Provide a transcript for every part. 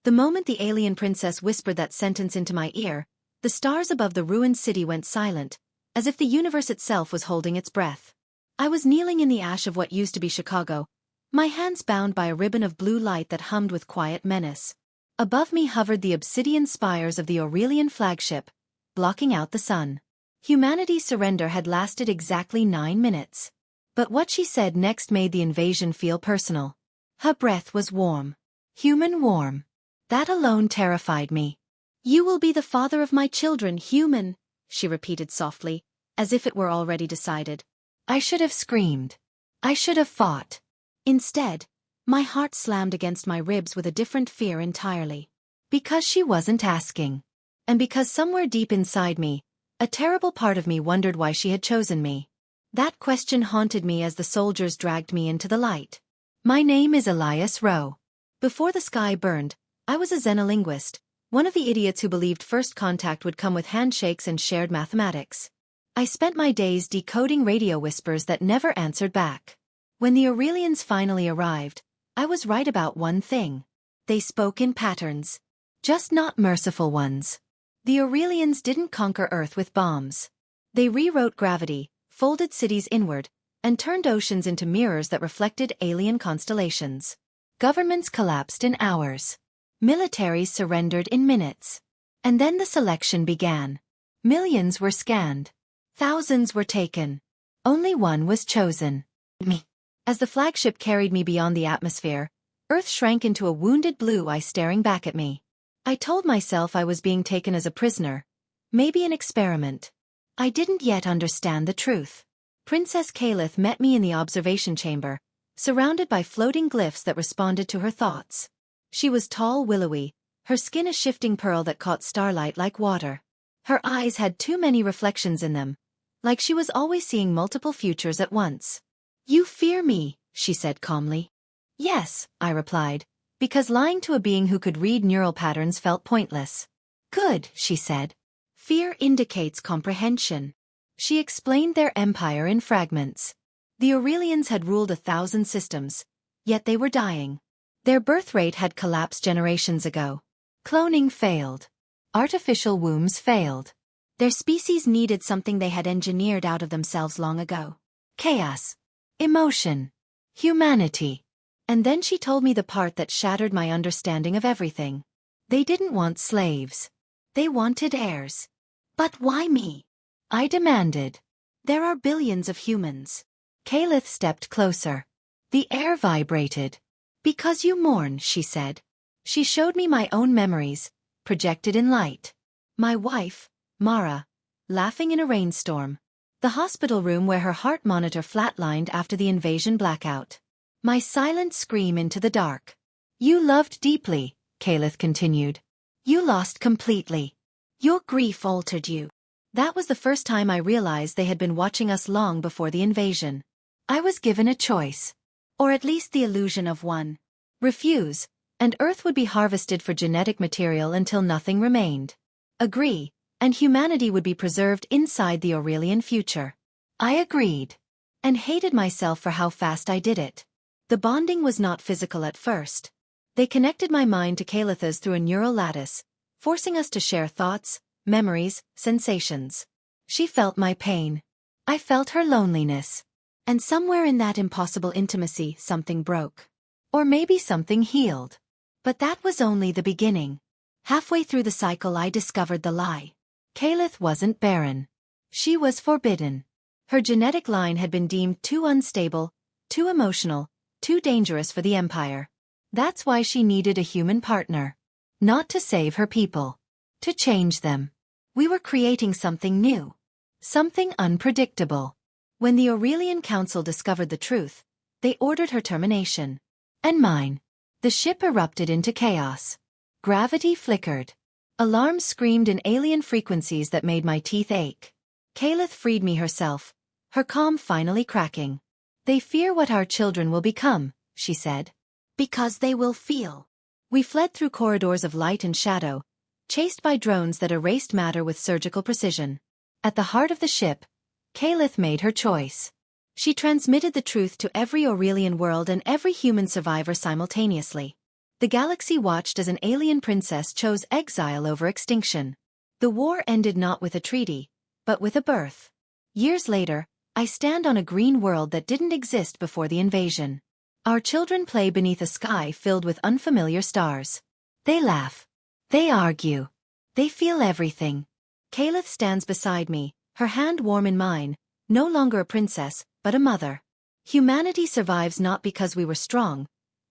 The moment the alien princess whispered that sentence into my ear, the stars above the ruined city went silent, as if the universe itself was holding its breath. I was kneeling in the ash of what used to be Chicago, my hands bound by a ribbon of blue light that hummed with quiet menace. Above me hovered the obsidian spires of the Aurelian flagship, blocking out the sun. Humanity's surrender had lasted exactly 9 minutes. But what she said next made the invasion feel personal. Her breath was warm. Human warm. That alone terrified me. "You will be the father of my children, human," she repeated softly, as if it were already decided. I should have screamed. I should have fought. Instead, my heart slammed against my ribs with a different fear entirely. Because she wasn't asking. And because somewhere deep inside me, a terrible part of me wondered why she had chosen me. That question haunted me as the soldiers dragged me into the light. My name is Elias Roe. Before the sky burned, I was a xenolinguist, one of the idiots who believed first contact would come with handshakes and shared mathematics. I spent my days decoding radio whispers that never answered back. When the Aurelians finally arrived, I was right about one thing. They spoke in patterns. Just not merciful ones. The Aurelians didn't conquer Earth with bombs. They rewrote gravity, folded cities inward, and turned oceans into mirrors that reflected alien constellations. Governments collapsed in hours. Militaries surrendered in minutes. And then the selection began. Millions were scanned. Thousands were taken. Only one was chosen. Me. As the flagship carried me beyond the atmosphere, Earth shrank into a wounded blue eye staring back at me. I told myself I was being taken as a prisoner. Maybe an experiment. I didn't yet understand the truth. Princess Caliph met me in the observation chamber, surrounded by floating glyphs that responded to her thoughts. She was tall, willowy, her skin a shifting pearl that caught starlight like water. Her eyes had too many reflections in them, like she was always seeing multiple futures at once. "You fear me," she said calmly. "Yes," I replied, because lying to a being who could read neural patterns felt pointless. "Good," she said. "Fear indicates comprehension." She explained their empire in fragments. The Aurelians had ruled 1,000 systems, yet they were dying. Their birth rate had collapsed generations ago. Cloning failed. Artificial wombs failed. Their species needed something they had engineered out of themselves long ago. Chaos. Emotion. Humanity. And then she told me the part that shattered my understanding of everything. They didn't want slaves. They wanted heirs. "But why me?" I demanded. "There are billions of humans." Caliph stepped closer. The air vibrated. "Because you mourn," she said. She showed me my own memories, projected in light. My wife, Mara, laughing in a rainstorm. The hospital room where her heart monitor flatlined after the invasion blackout. My silent scream into the dark. "You loved deeply," Caliph continued. "You lost completely. Your grief altered you." That was the first time I realized they had been watching us long before the invasion. I was given a choice. Or at least the illusion of one. Refuse, and Earth would be harvested for genetic material until nothing remained. Agree, and humanity would be preserved inside the Aurelian future. I agreed. And hated myself for how fast I did it. The bonding was not physical at first. They connected my mind to Caliph's through a neural lattice, forcing us to share thoughts, memories, sensations. She felt my pain. I felt her loneliness. And somewhere in that impossible intimacy something broke. Or maybe something healed. But that was only the beginning. Halfway through the cycle I discovered the lie. Caliph wasn't barren. She was forbidden. Her genetic line had been deemed too unstable, too emotional, too dangerous for the Empire. That's why she needed a human partner. Not to save her people. To change them. We were creating something new. Something unpredictable. When the Aurelian Council discovered the truth, they ordered her termination. And mine. The ship erupted into chaos. Gravity flickered. Alarms screamed in alien frequencies that made my teeth ache. Caliph freed me herself, her calm finally cracking. "They fear what our children will become," she said. "Because they will feel." We fled through corridors of light and shadow, chased by drones that erased matter with surgical precision. At the heart of the ship, Caliph made her choice. She transmitted the truth to every Aurelian world and every human survivor simultaneously. The galaxy watched as an alien princess chose exile over extinction. The war ended not with a treaty, but with a birth. Years later, I stand on a green world that didn't exist before the invasion. Our children play beneath a sky filled with unfamiliar stars. They laugh. They argue. They feel everything. Caliph stands beside me, her hand warm in mine, no longer a princess, but a mother. Humanity survives not because we were strong,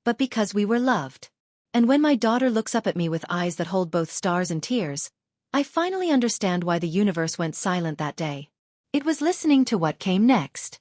but because we were loved. And when my daughter looks up at me with eyes that hold both stars and tears, I finally understand why the universe went silent that day. It was listening to what came next.